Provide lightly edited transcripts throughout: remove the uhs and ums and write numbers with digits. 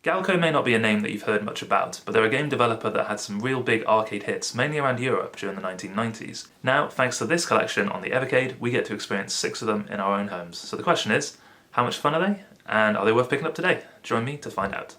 Gaelco may not be a name that you've heard much about, but they're a game developer that had some real big arcade hits, mainly around Europe during the 1990s. Now, thanks to this collection on the Evercade, we get to experience 6 of them in our own homes. So the question is, how much fun are they? And are they worth picking up today? Join me to find out.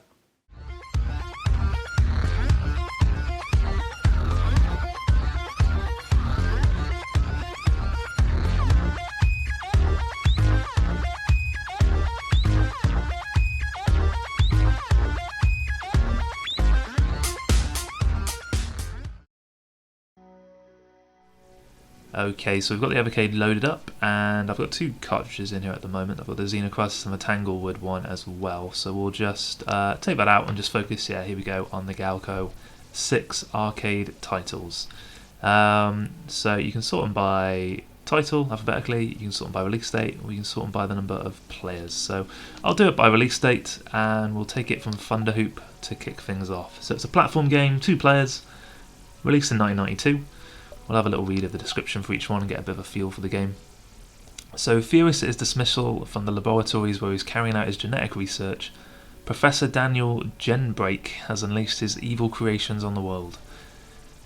Okay, so we've got the Evercade loaded up, and I've got 2 cartridges in here at the moment. I've got the Xenocrust and the Tanglewood one as well, so we'll just take that out and just focus, yeah, here we go, on the Gaelco 6 arcade titles. So you can sort them by title, alphabetically, you can sort them by release date, or you can sort them by the number of players. So I'll do it by release date, and we'll take it from Thunderhoop to kick things off. So it's a platform game, 2 players, released in 1992. We'll have a little read of the description for each one and get a bit of a feel for the game. So, furious at his dismissal from the laboratories where he's carrying out his genetic research, Professor Daniel Genbrake has unleashed his evil creations on the world.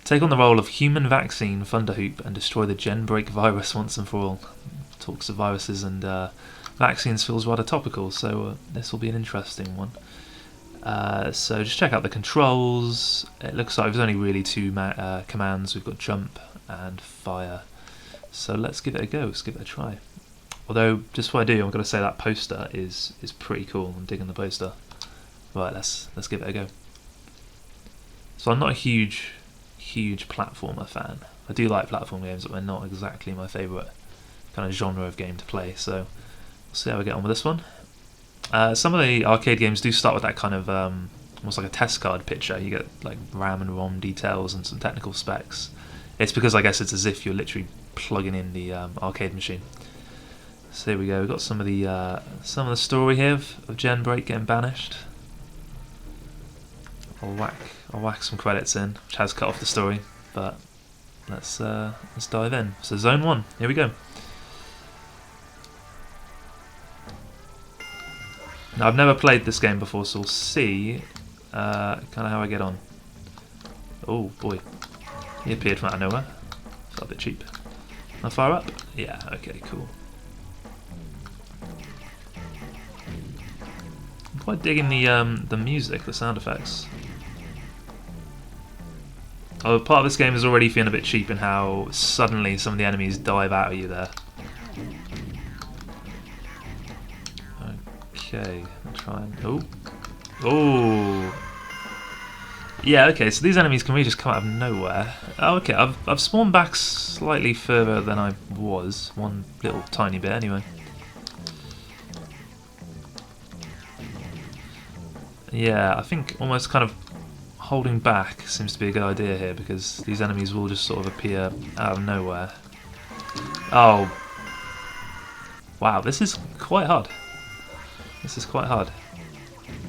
Take on the role of human vaccine Thunderhoop and destroy the Genbrake virus once and for all. Talks of viruses and vaccines feels rather topical, so this will be an interesting one. So just check out the controls. It looks like there's only really 2 commands. We've got jump and fire. So let's give it a go. Let's give it a try. Although, just before I do, I'm going to say that poster is pretty cool. I'm digging the poster. Right, let's give it a go. So I'm not a huge platformer fan. I do like platform games, but they're not exactly my favourite kind of genre of game to play. So we'll see how we get on with this one. Some of the arcade games do start with that kind of almost like a test card picture. You get like RAM and ROM details and some technical specs. It's because I guess it's as if you're literally plugging in the arcade machine. So here we go. We've got some of the story here of Genbrake getting banished. I'll whack some credits in, which has cut off the story, but let's dive in. So Zone 1. Here we go. Now, I've never played this game before, so we'll see kind of how I get on. Oh boy, he appeared from out of nowhere. Felt a bit cheap. How far up? Yeah, okay, cool. I'm quite digging the music, the sound effects. Oh, part of this game is already feeling a bit cheap in how suddenly some of the enemies dive out of you there. Okay, I'll try and... Oh! Yeah, okay, so these enemies can really just come out of nowhere. Oh, okay, I've spawned back slightly further than I was. One little tiny bit, anyway. Yeah, I think almost kind of holding back seems to be a good idea here, because these enemies will just sort of appear out of nowhere. Oh! Wow, this is quite hard. This is quite hard,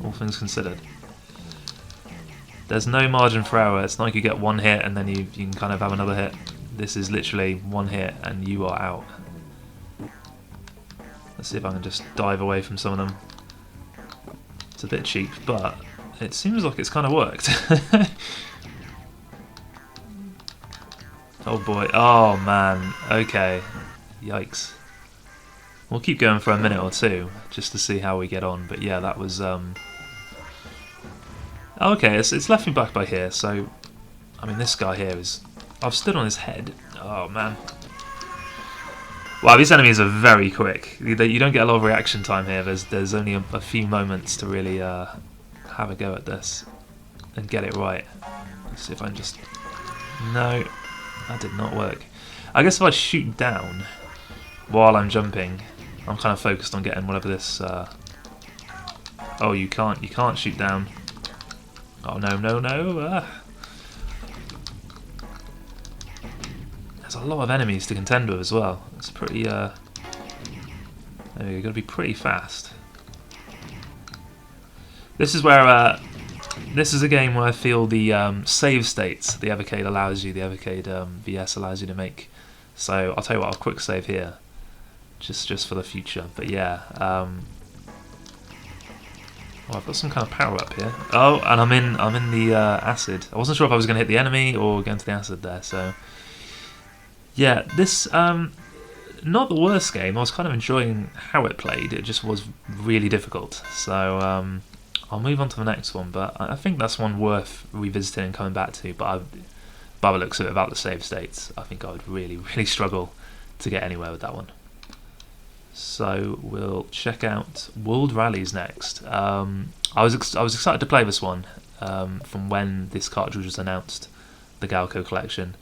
all things considered. There's no margin for error. It's not like you get one hit and then you can kind of have another hit. This is literally one hit and you are out. Let's see if I can just dive away from some of them. It's a bit cheap, but it seems like it's kind of worked. Oh boy. Oh man. Okay. Yikes. We'll keep going for a minute or two, just to see how we get on, but yeah, that was... Oh, okay, it's left me back by here, so... I mean, this guy here is... I've stood on his head. Oh, man. Wow, these enemies are very quick. You don't get a lot of reaction time here. There's only a few moments to really have a go at this and get it right. Let's see if I can just... No, that did not work. I guess if I shoot down while I'm jumping... I'm kind of focused on getting whatever this... Oh, you can't shoot down. Oh, no. There's a lot of enemies to contend with as well. It's pretty... You've got to be pretty fast. This is where... this is a game where I feel the save states the Evercade allows you, the Evercade VS allows you to make. So I'll tell you what, I'll quick save here. Just for the future, but yeah, Oh, I've got some kind of power up here. Oh, and I'm in the acid. I wasn't sure if I was going to hit the enemy or go into the acid there. So yeah, this not the worst game. I was kind of enjoying how it played. It just was really difficult. So I'll move on to the next one. But I think that's one worth revisiting and coming back to. But by the looks of it, about the save states, I think I would really struggle to get anywhere with that one. So we'll check out World Rallies next. I was excited to play this one from when this cartridge was announced, the Gaelco collection.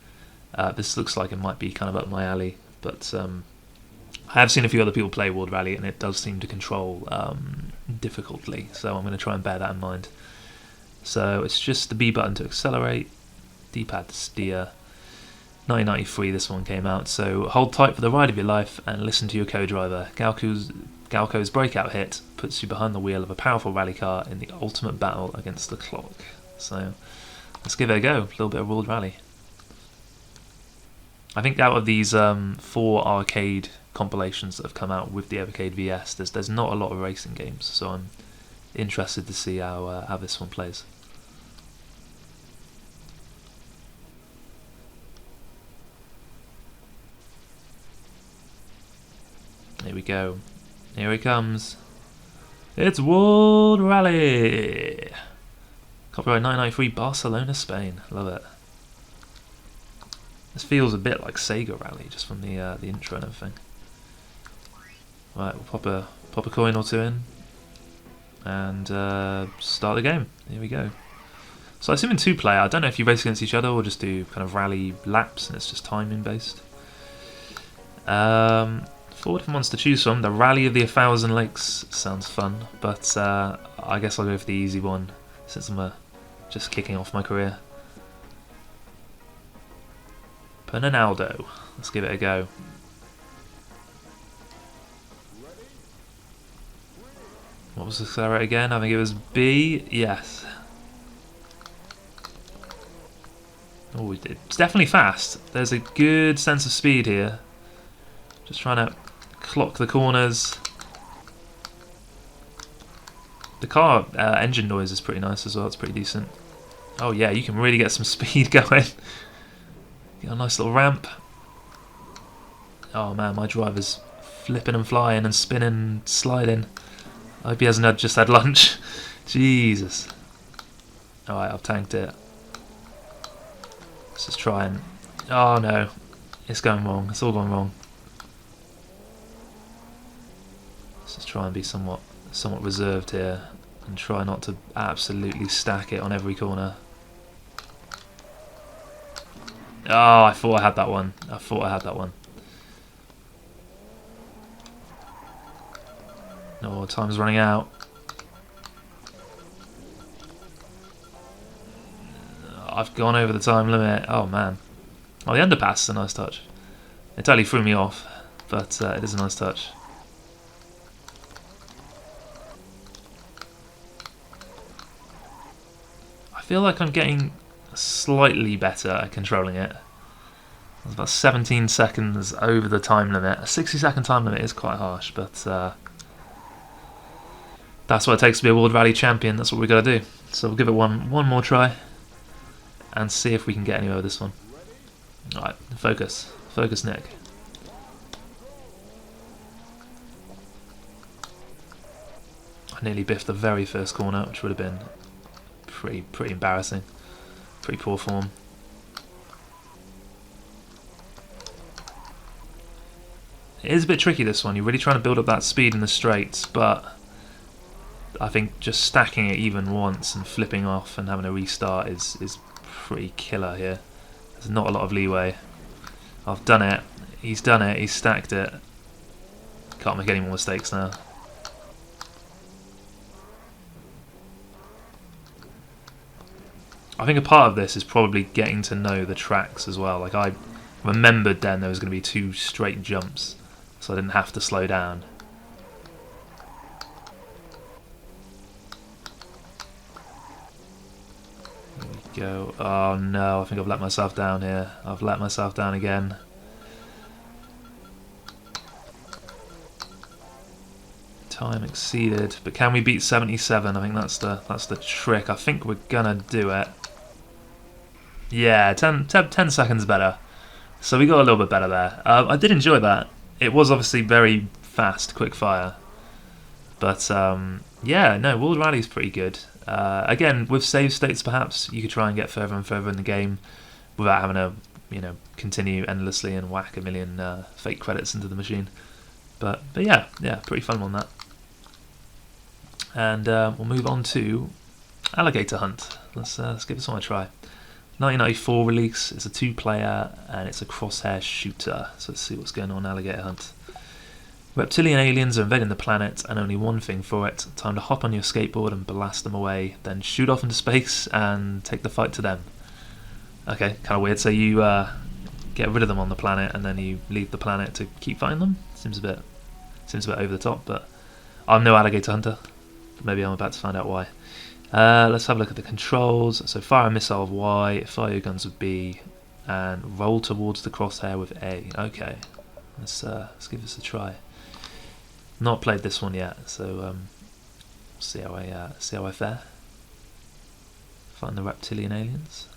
This looks like it might be kind of up my alley, but I have seen a few other people play World Rally, and it does seem to control difficultly. So I'm going to try and bear that in mind. So it's just the B button to accelerate, D-pad to steer. 1993 this one came out, so hold tight for the ride of your life and listen to your co-driver. Gaelco's breakout hit puts you behind the wheel of a powerful rally car in the ultimate battle against the clock. So let's give it a go, a little bit of World Rally. I think out of these 4 arcade compilations that have come out with the Evercade VS, there's not a lot of racing games, so I'm interested to see how this one plays. Here we go. Here he comes. It's World Rally! Copyright 1993, Barcelona, Spain. Love it. This feels a bit like Sega Rally, just from the intro and everything. Right, we'll pop a coin or two in, and start the game. Here we go. So I assume in 2-player, I don't know if you race against each other or just do kind of rally laps, and it's just timing based. 4 different ones to choose from. The Rally of the 1,000 Lakes sounds fun, but I guess I'll go for the easy one since I'm just kicking off my career. Pernaldo. Let's give it a go. What was the accelerator again? I think it was B. Yes. Oh, it's definitely fast. There's a good sense of speed here. Just trying to clock the corners. The car engine noise is pretty nice as well. It's pretty decent. Oh yeah, you can really get some speed going. Get a nice little ramp. Oh man, my driver's flipping and flying and spinning and sliding. I hope he hasn't just had lunch. Jesus. Alright, I've tanked it. Let's just try and... Oh no. It's going wrong. It's all going wrong. Let's just try and be somewhat reserved here and try not to absolutely stack it on every corner. Oh, I thought I had that one. Oh, time's running out. I've gone over the time limit. Oh man. Oh, the underpass is a nice touch. It totally threw me off, but it is a nice touch. I feel like I'm getting slightly better at controlling it. I was about 17 seconds over the time limit. A 60-second time limit is quite harsh, but that's what it takes to be a World Rally champion. That's what we've got to do. So we'll give it one more try and see if we can get anywhere with this one. Alright, focus. Focus, Nick. I nearly biffed the very first corner, which would have been pretty embarrassing. Pretty poor form. It is a bit tricky, this one. You're really trying to build up that speed in the straights, but I think just stacking it even once and flipping off and having a restart is pretty killer here. There's not a lot of leeway. I've done it. He's done it. He's stacked it. Can't make any more mistakes now. I think a part of this is probably getting to know the tracks as well. Like, I remembered then there was going to be 2 straight jumps, so I didn't have to slow down. There we go. Oh no, I think I've let myself down here. I've let myself down again. Time exceeded, but can we beat 77? I think that's the trick. I think we're gonna do it. Yeah, 10 seconds better. So we got a little bit better there. I did enjoy that. It was obviously very fast, quick fire. But yeah, no, World Rally's pretty good. Again, with save states, perhaps you could try and get further and further in the game without having to, continue endlessly and whack a million fake credits into the machine. But yeah, pretty fun on that. And we'll move on to Alligator Hunt. Let's give this one a try. 1994 release. It's a 2-player and it's a crosshair shooter. So let's see what's going on in Alligator Hunt. Reptilian aliens are invading the planet, and only one thing for it: time to hop on your skateboard and blast them away, then shoot off into space and take the fight to them. Okay, kind of weird. So you get rid of them on the planet, and then you leave the planet to keep fighting them. Seems a bit over the top, but I'm no alligator hunter. Maybe I'm about to find out why. Let's have a look at the controls. So fire a missile with Y, fire your guns with B, and roll towards the crosshair with A. Okay, let's give this a try. Not played this one yet, so see how I fare. Find the reptilian aliens.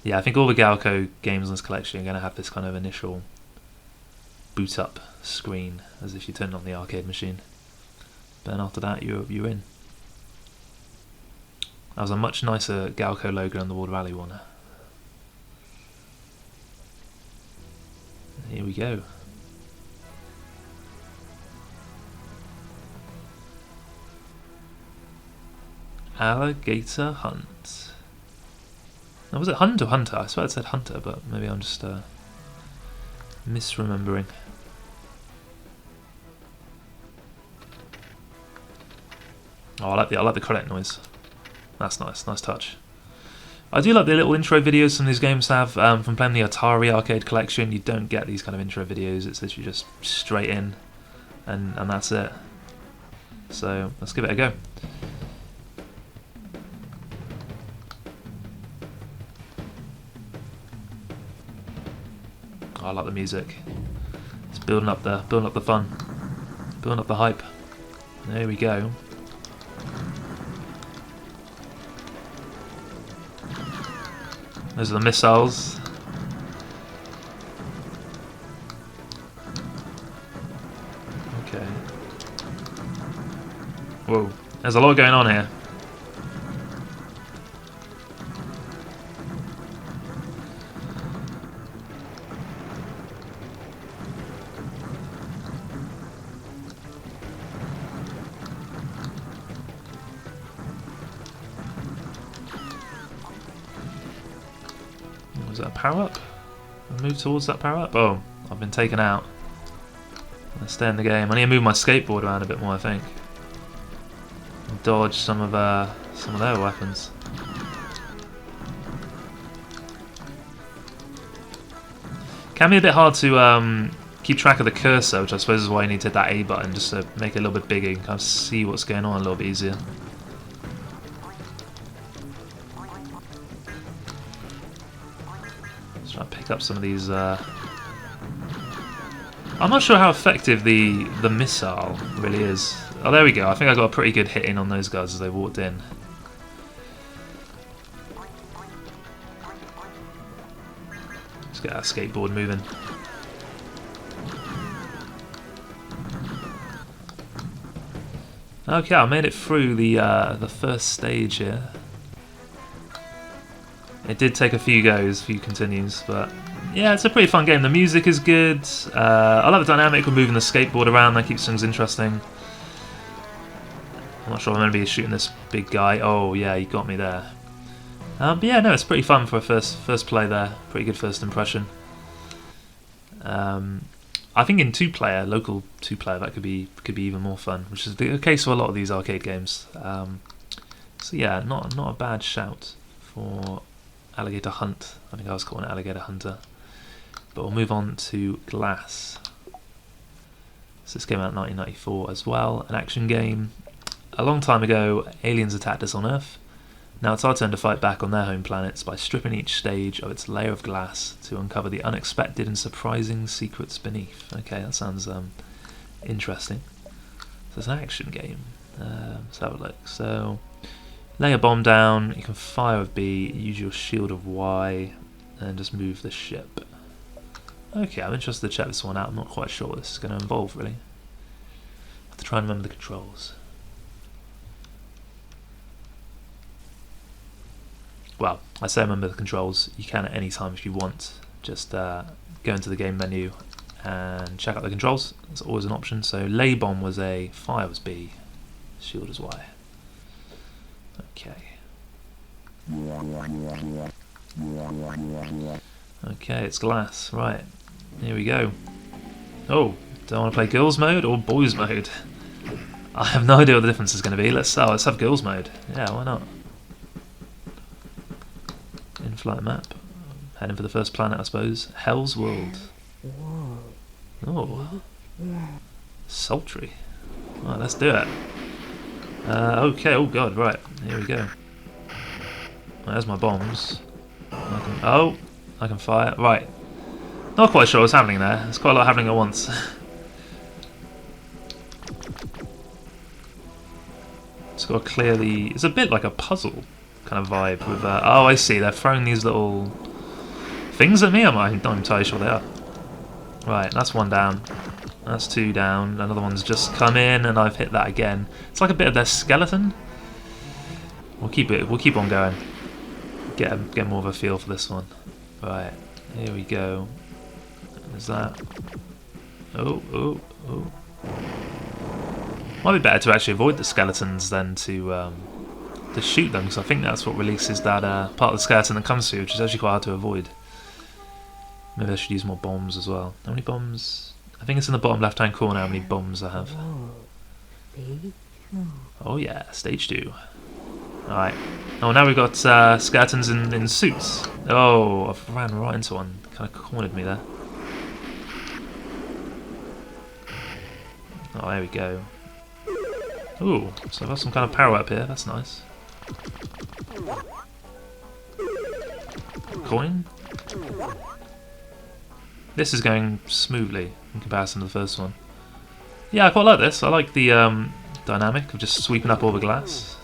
Yeah, I think all the Gaelco games in this collection are going to have this kind of initial boot up screen, as if you turn on the arcade machine. But then after that, you're in. That was a much nicer Gaelco logo than the World Rally one. Here we go. Alligator Hunt. Now, was it Hunt or Hunter? I swear it said Hunter, but maybe I'm just misremembering. Oh, I like the credit noise. That's nice touch. I do like the little intro videos some of these games have. From playing the Atari Arcade Collection, you don't get these kind of intro videos. It's literally just straight in, and that's it. So let's give it a go. I like the music. It's building up the fun, building up the hype. There we go. Those are the missiles. Okay. Whoa, there's a lot going on here. Was that a power up? Move towards that power up? Oh, I've been taken out. Let's stay in the game. I need to move my skateboard around a bit more, I think. And dodge some of their weapons. Can be a bit hard to keep track of the cursor, which I suppose is why you need to hit that A button, just to make it a little bit bigger. You can kind of see what's going on a little bit easier. Try to pick up some of these. I'm not sure how effective the missile really is. Oh, there we go. I think I got a pretty good hit in on those guys as they walked in. Let's get our skateboard moving. Okay, I made it through the first stage here. It did take a few goes, a few continues, but yeah, it's a pretty fun game. The music is good. I like the dynamic of moving the skateboard around. That keeps things interesting. I'm not sure I'm going to be shooting this big guy. Oh yeah, he got me there. But yeah, no, it's pretty fun for a first play there. Pretty good first impression. I think in local two-player, that could be even more fun, which is the case for a lot of these arcade games. So yeah, not a bad shout for Alligator Hunt. I think I was calling it Alligator Hunter. But we'll move on to Glass. So this came out in 1994 as well, an action game. A long time ago, aliens attacked us on Earth. Now it's our turn to fight back on their home planets by stripping each stage of its layer of glass to uncover the unexpected and surprising secrets beneath. Okay, that sounds interesting. So it's an action game. Let's have a look. So, lay a bomb down, you can fire with B, use your shield of Y, and just move the ship. Okay, I'm interested to check this one out. I'm not quite sure what this is going to involve, really. I have to try and remember the controls. Well, I say remember the controls. You can at any time if you want. Just go into the game menu and check out the controls. It's always an option. So lay bomb was A, fire was B, shield is Y. Okay. Okay, it's glass. Right. Here we go. Oh, do I want to play girls mode or boys mode? I have no idea what the difference is going to be. Let's have girls mode. Yeah, why not? In-flight map. Heading for the first planet, I suppose. Hell's World. Oh, sultry. Right, let's do it. Okay. Oh god. Right. Here we go. There's my bombs. I can fire. Right. Not quite sure what's happening there. There's quite a lot happening at once. It's got to clearly. It's a bit like a puzzle kind of vibe with. Oh, I see. They're throwing these little things at me. I'm not entirely sure they are. Right. That's one down. That's two down. Another one's just come in, and I've hit that again. It's like a bit of their skeleton. We'll keep on going. Get more of a feel for this one. Right. Here we go. There's that. Oh. Might be better to actually avoid the skeletons than to shoot them, because I think that's what releases that part of the skeleton that comes through, which is actually quite hard to avoid. Maybe I should use more bombs as well. How many bombs? I think it's in the bottom left-hand corner how many bombs I have. Oh yeah, stage 2. Alright. Oh, now we've got skeletons in suits. Oh, I've ran right into one. Kind of cornered me there. Oh, there we go. Ooh, so I've got some kind of power up here. That's nice. Coin? This is going smoothly in comparison to the first one. Yeah, I quite like this. I like the dynamic of just sweeping up all the glass.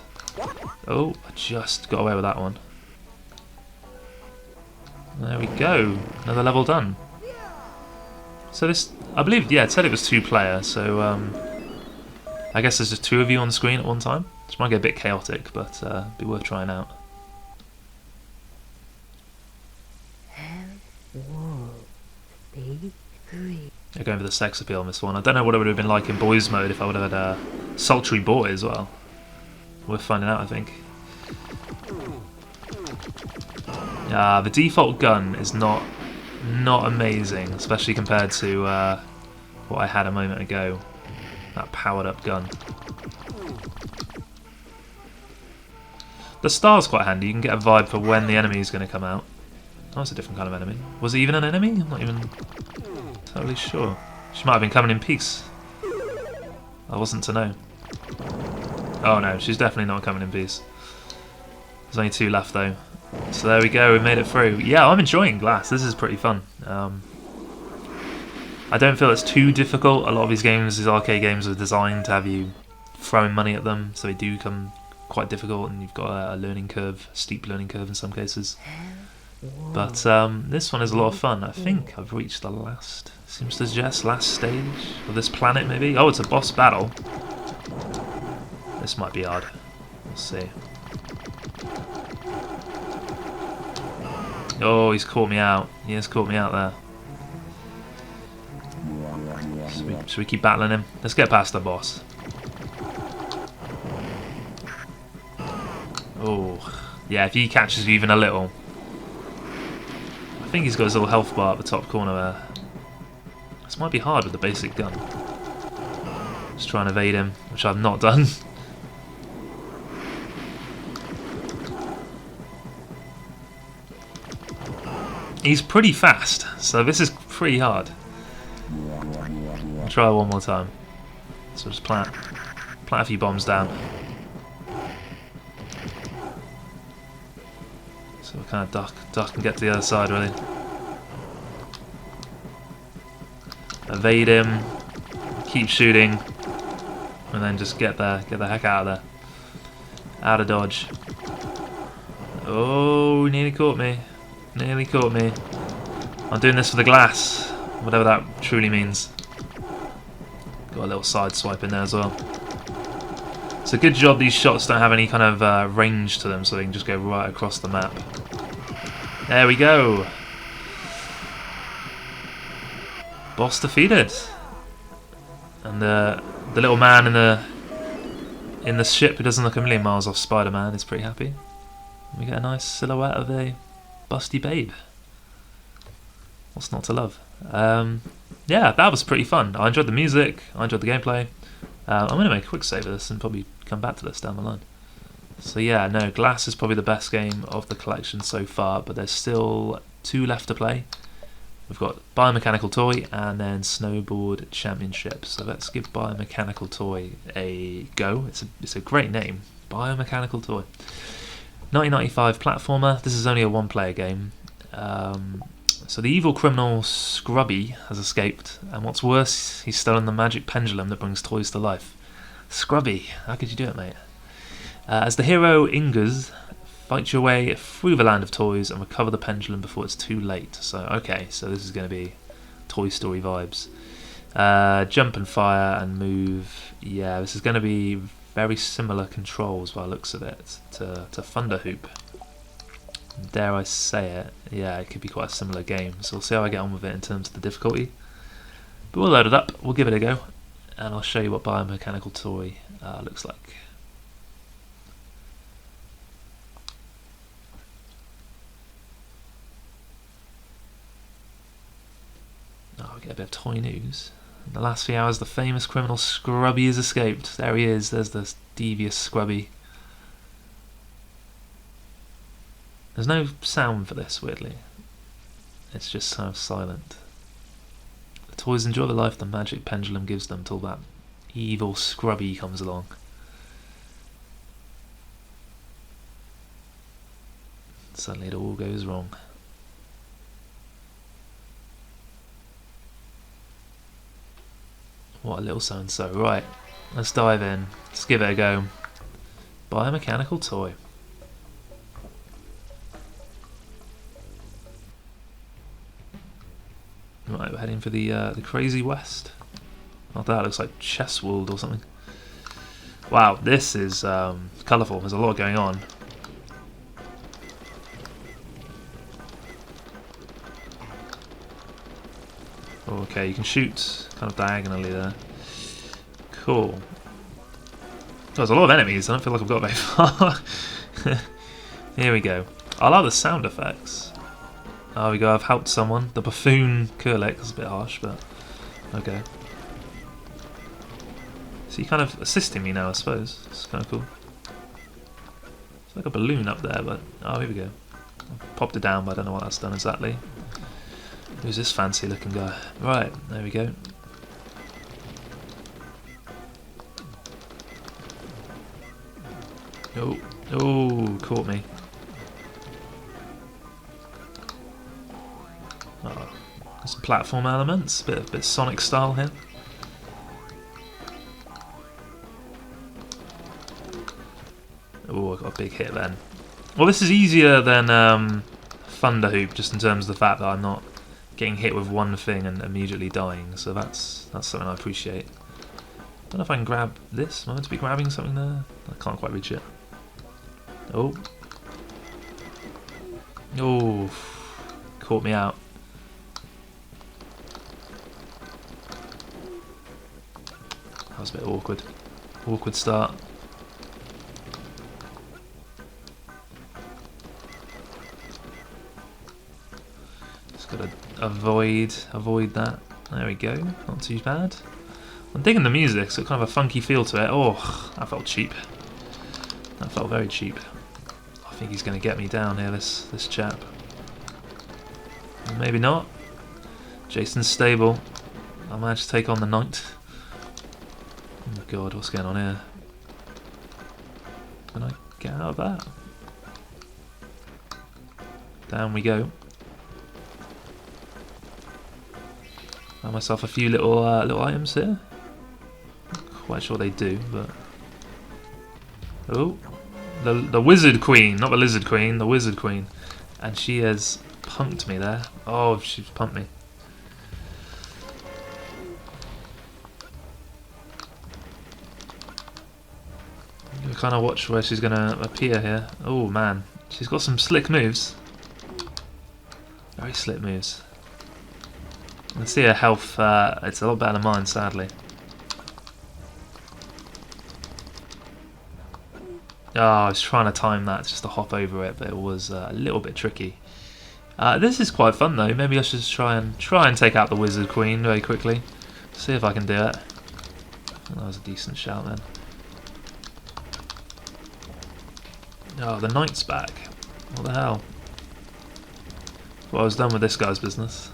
Oh, I just got away with that one. There we go. Another level done. So this, I believe, yeah, it said it was 2-player, so I guess there's just 2 of you on the screen at one time. This might get a bit chaotic, but be worth trying out. They're going for the sex appeal on this one. I don't know what it would have been like in boys mode if I would have had a sultry boy as well. Worth finding out, I think. The default gun is not amazing, especially compared to what I had a moment ago. That powered up gun. The star's quite handy. You can get a vibe for when the enemy is going to come out. Oh, it's a different kind of enemy. Was it even an enemy? I'm not even totally sure. She might have been coming in peace. I wasn't to know. Oh no, she's definitely not coming in peace. There's only 2 left though. So there we go, we made it through. Yeah, I'm enjoying Glass. This is pretty fun. I don't feel it's too difficult. A lot of these games, these arcade games, are designed to have you throwing money at them, so they do come quite difficult, and you've got a learning curve, steep learning curve in some cases. But this one is a lot of fun. I think I've reached the last, seems to suggest, last stage of this planet maybe. Oh, it's a boss battle. This might be hard. We'll see. Oh, he's caught me out. He has caught me out there. Should we keep battling him? Let's get past the boss. Oh, yeah, if he catches you even a little. I think he's got his little health bar at the top corner there. This might be hard with the basic gun. Just try and evade him, which I've not done. He's pretty fast, so this is pretty hard. I'll try one more time. So just plant a few bombs down. So we kind of duck and get to the other side, really. Evade him. Keep shooting. and then just get the heck out of there. Out of dodge. Oh, nearly caught me. Nearly caught me. I'm doing this for the glass, whatever that truly means. Got a little side swipe in there as well. It's a good job these shots don't have any kind of range to them, so they can just go right across the map. There we go. Boss defeated. And the little man in the ship who doesn't look a million miles off Spider-Man is pretty happy. We get a nice silhouette of a busty babe. What's not to love? Yeah, that was pretty fun. I enjoyed the music. I enjoyed the gameplay. I'm going to make a quick save of this and probably come back to this down the line. So yeah, no, Glass is probably the best game of the collection so far, but there's still 2 left to play. We've got Biomechanical Toy and then Snowboard Championship. So let's give Biomechanical Toy a go. It's a great name, Biomechanical Toy. 1995 platformer. This is only a 1-player game. So the evil criminal Scrubby has escaped, and what's worse, he's stolen the magic pendulum that brings toys to life. Scrubby, how could you do it, mate? As the hero Ingus, fight your way through the land of toys and recover the pendulum before it's too late. So, okay, so this is going to be Toy Story vibes. Jump and fire and move. Yeah, this is going to be very similar controls by the looks of it to Thunder Hoop. Dare I say it, yeah, it could be quite a similar game, so we'll see how I get on with it in terms of the difficulty. But we'll load it up, we'll give it a go, and I'll show you what Biomechanical Toy looks like. Oh, we get a bit of toy news. In the last few hours, the famous criminal Scrubby has escaped. There he is, there's the devious Scrubby. There's no sound for this, weirdly. It's just kind of silent. The toys enjoy the life the magic pendulum gives them till that evil Scrubby comes along. Suddenly it all goes wrong. What a little so-and-so. Right, let's dive in. Let's give it a go. Biomechanical Toy. Right, we're heading for the crazy west. Oh, that looks like Chesswold or something. Wow, this is colourful. There's a lot going on. Okay, you can shoot kind of diagonally there. Cool. There's a lot of enemies. I don't feel like I've got very far. Here we go. I like the sound effects. Oh, we go. I've helped someone. The buffoon Kurlik is a bit harsh, but okay. So you're kind of assisting me now, I suppose. It's kind of cool. It's like a balloon up there, but oh, here we go. I've popped it down, but I don't know what that's done exactly. Who's this fancy looking guy? Right, there we go. Oh, caught me. Oh, some platform elements, bit Sonic style here. Oh, I got a big hit then. Well, this is easier than Thunder Hoop, just in terms of the fact that I'm not getting hit with one thing and immediately dying, so that's something I appreciate. Don't know if I can grab this. Am I meant to be grabbing something there? I can't quite reach it. Oh. Oh. Caught me out. That was a bit awkward. Awkward start. Just gotta avoid that. There we go. Not too bad. I'm digging the music. It's got kind of a funky feel to it. Oh, that felt cheap. That felt very cheap. I think he's going to get me down here, this chap. Maybe not. Jason's stable. I managed to take on the knight. Oh god, what's going on here? Can I get out of that? Down we go. Found myself a few little items here. quite sure they do, but... Oh, the Wizard Queen, not the Lizard Queen, the Wizard Queen. And she has punked me there. Oh, she's punked me. You kind of watch where she's going to appear here. Oh man, she's got some slick moves. Very slick moves. You can see her health, it's a lot better than mine, sadly. Oh, I was trying to time that just to hop over it, but it was a little bit tricky. This is quite fun though. Maybe I should just try and take out the Wizard Queen very quickly. See if I can do it. Oh, that was a decent shout then. Oh, the knight's back. What the hell? Well, I was done with this guy's business.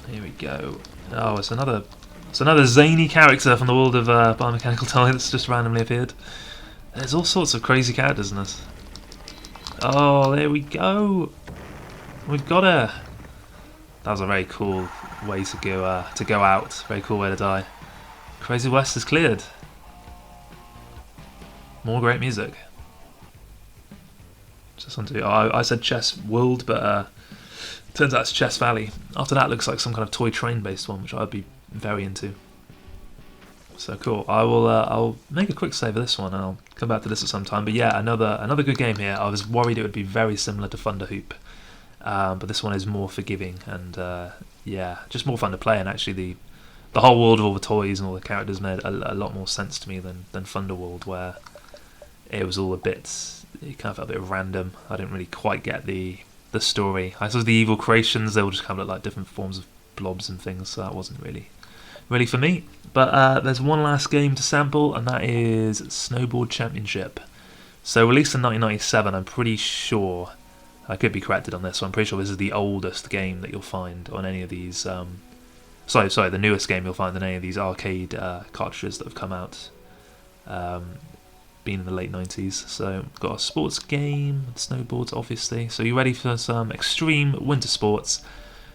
Here we go. Oh, it's another zany character from the world of Biomechanical Toy that's just randomly appeared. There's all sorts of crazy characters in this. Oh, there we go. We've got her. That was a very cool way to go out. Very cool way to die. Crazy West is cleared. More great music. Just want to. Oh, I said Chess World, but turns out it's Chess Valley. After that, looks like some kind of toy train based one, which I'd be very into. So cool. I'll make a quick save of this one, and I'll come back to this at some time. But yeah, another good game here. I was worried it would be very similar to Thunder Hoop, but this one is more forgiving and yeah, just more fun to play. And actually, the whole world of all the toys and all the characters made a lot more sense to me than Thunderworld, where it was all a bit. It kind of felt a bit random. I didn't really quite get the story. I saw the evil creations. They all just kind of look like different forms of blobs and things. So that wasn't really for me. But there's one last game to sample, and that is Snowboard Championship. So released in 1997, I'm pretty sure, I could be corrected on this, so I'm pretty sure this is the oldest game that you'll find on any of these, sorry, the newest game you'll find on any of these arcade cartridges that have come out, been in the late 90s. So we've got a sports game, snowboards obviously. So you ready for some extreme winter sports?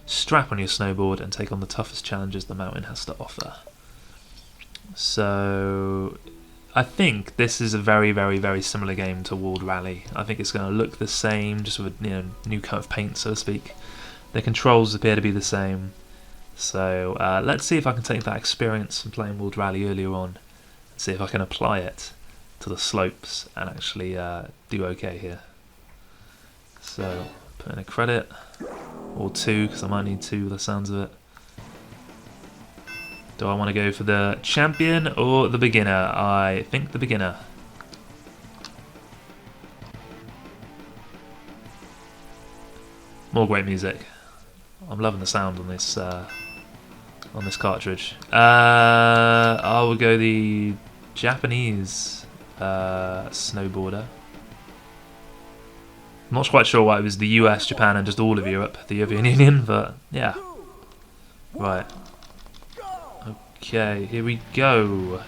Strap on your snowboard and take on the toughest challenges the mountain has to offer. So I think this is a very, very, very similar game to World Rally. I think it's going to look the same, just with a new coat of paint, so to speak. The controls appear to be the same. So let's see if I can take that experience from playing World Rally earlier on, see if I can apply it to the slopes and actually do okay here. So put in a credit. Or 2, because I might need 2 with the sounds of it. Do I want to go for the champion or the beginner? I think the beginner. More great music. I'm loving the sound on this cartridge. I will go the Japanese snowboarder. I'm not quite sure why it was the US, Japan, and just all of Europe, the European Union, but yeah. Right. Okay, here we go.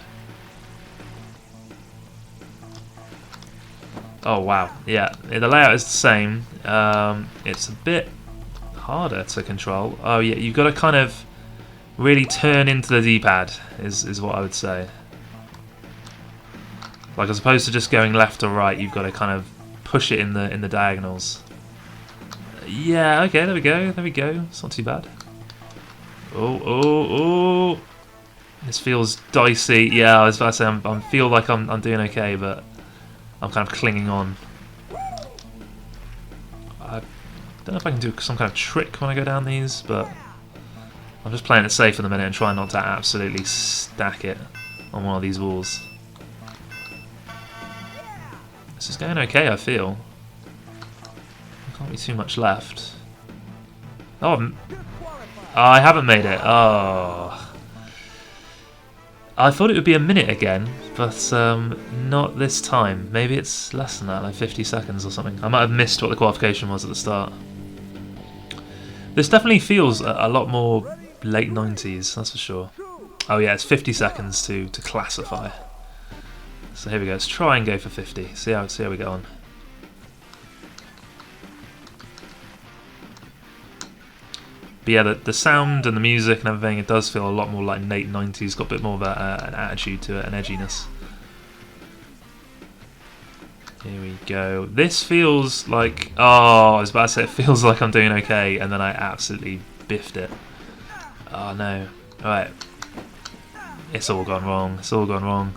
Oh wow, yeah, the layout is the same. It's a bit harder to control. Oh yeah, you've got to kind of really turn into the D-pad, is what I would say. Like, as opposed to just going left or right, you've got to kind of push it in the diagonals. Yeah, okay, there we go. It's not too bad. Oh. This feels dicey. Yeah, I was about to say, I feel like I'm doing okay, but I'm kind of clinging on. I don't know if I can do some kind of trick when I go down these, but I'm just playing it safe for the minute and trying not to absolutely stack it on one of these walls. This is going okay, I feel. There can't be too much left. Oh, I haven't made it. Oh. I thought it would be a minute again, but not this time. Maybe it's less than that, like 50 seconds or something. I might have missed what the qualification was at the start. This definitely feels a lot more late 90s, that's for sure. Oh yeah, it's 50 seconds to classify. So here we go, let's try and go for 50, see how we get on. But yeah, the sound and the music and everything, it does feel a lot more like late 90s, got a bit more of an attitude to it, an edginess. Here we go. This feels like, oh, I was about to say it feels like I'm doing okay, and then I absolutely biffed it. Oh no. Alright. It's all gone wrong. It's all gone wrong.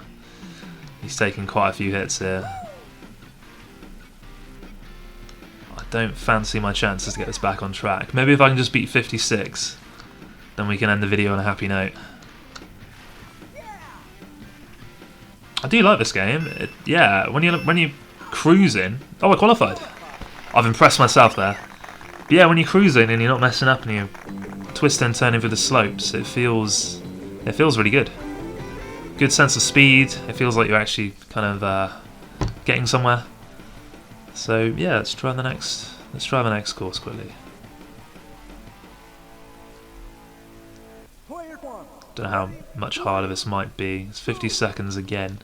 He's taken quite a few hits here. I don't fancy my chances to get this back on track. Maybe if I can just beat 56, then we can end the video on a happy note. I do like this game. Yeah, when you cruising. Oh, I qualified. I've impressed myself there. But yeah, when you're cruising and you're not messing up and you're twisting and turning through the slopes, it feels really good. Good sense of speed. It feels like you're actually kind of getting somewhere. So yeah, let's try the next course quickly. Don't know how much harder this might be. It's 50 seconds again.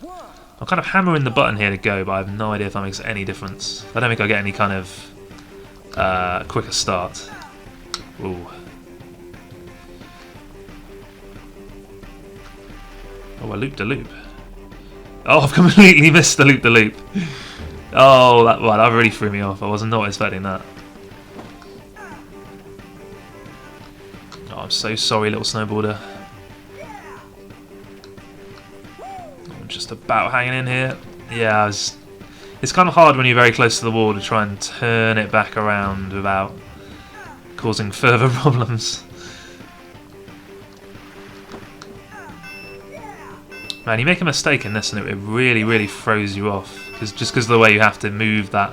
I'm kind of hammering the button here to go, but I have no idea if that makes any difference. I don't think I get any kind of quicker start. Ooh. Oh, I looped a loop. Oh, I've completely missed the loop. Oh, that really threw me off. I was not expecting that. Oh, I'm so sorry, little snowboarder. I'm just about hanging in here. Yeah, it's kind of hard when you're very close to the wall to try and turn it back around without causing further problems. Man, you make a mistake in this and it really throws you off. Just because of the way you have to move that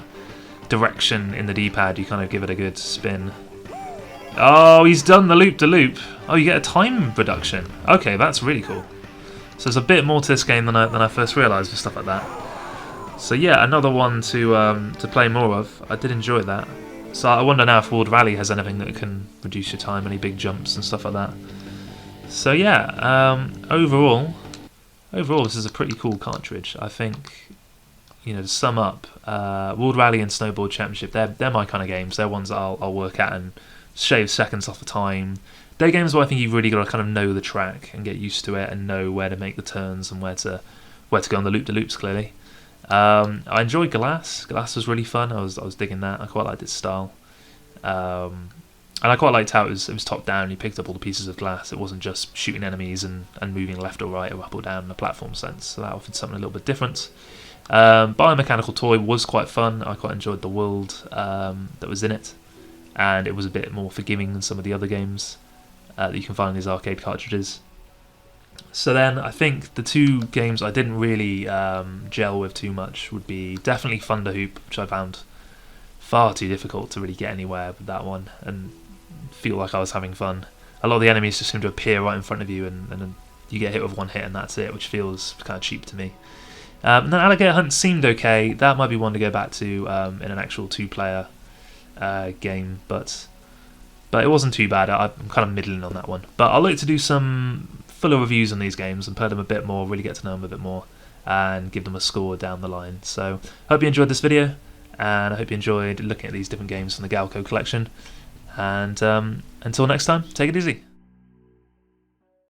direction in the D-pad, you kind of give it a good spin. Oh, he's done the loop-de-loop. Oh, you get a time reduction. Okay, that's really cool. So there's a bit more to this game than I first realised with stuff like that. So yeah, another one to play more of. I did enjoy that. So I wonder now if World Rally has anything that can reduce your time, any big jumps and stuff like that. So yeah, overall, this is a pretty cool cartridge. I think, you know, to sum up, World Rally and Snowboard Championship, they're my kind of games. They're ones that I'll work at and shave seconds off the time. They're games where I think you've really got to kind of know the track and get used to it and know where to make the turns and where to go on the loop-de-loops, clearly. I enjoyed Glass. Glass was really fun. I was digging that. I quite liked its style. And I quite liked how it was top down. You picked up all the pieces of glass. It wasn't just shooting enemies and moving left or right or up or down in a platform sense. So that offered something a little bit different. Biomechanical Toy was quite fun. I quite enjoyed the world that was in it. And it was a bit more forgiving than some of the other games that you can find in these arcade cartridges. So then I think the two games I didn't really gel with too much would be definitely Thunder Hoop, which I found far too difficult to really get anywhere with that one and feel like I was having fun. A lot of the enemies just seem to appear right in front of you and then you get hit with one hit and that's it, which feels kind of cheap to me. And then Alligator Hunt seemed okay. That might be one to go back to in an actual two-player game, but it wasn't too bad. I'm kind of middling on that one. But I'd like to do some fuller reviews on these games and play them a bit more, really get to know them a bit more, and give them a score down the line. So I hope you enjoyed this video, and I hope you enjoyed looking at these different games from the Gaelco collection. And until next time, take it easy.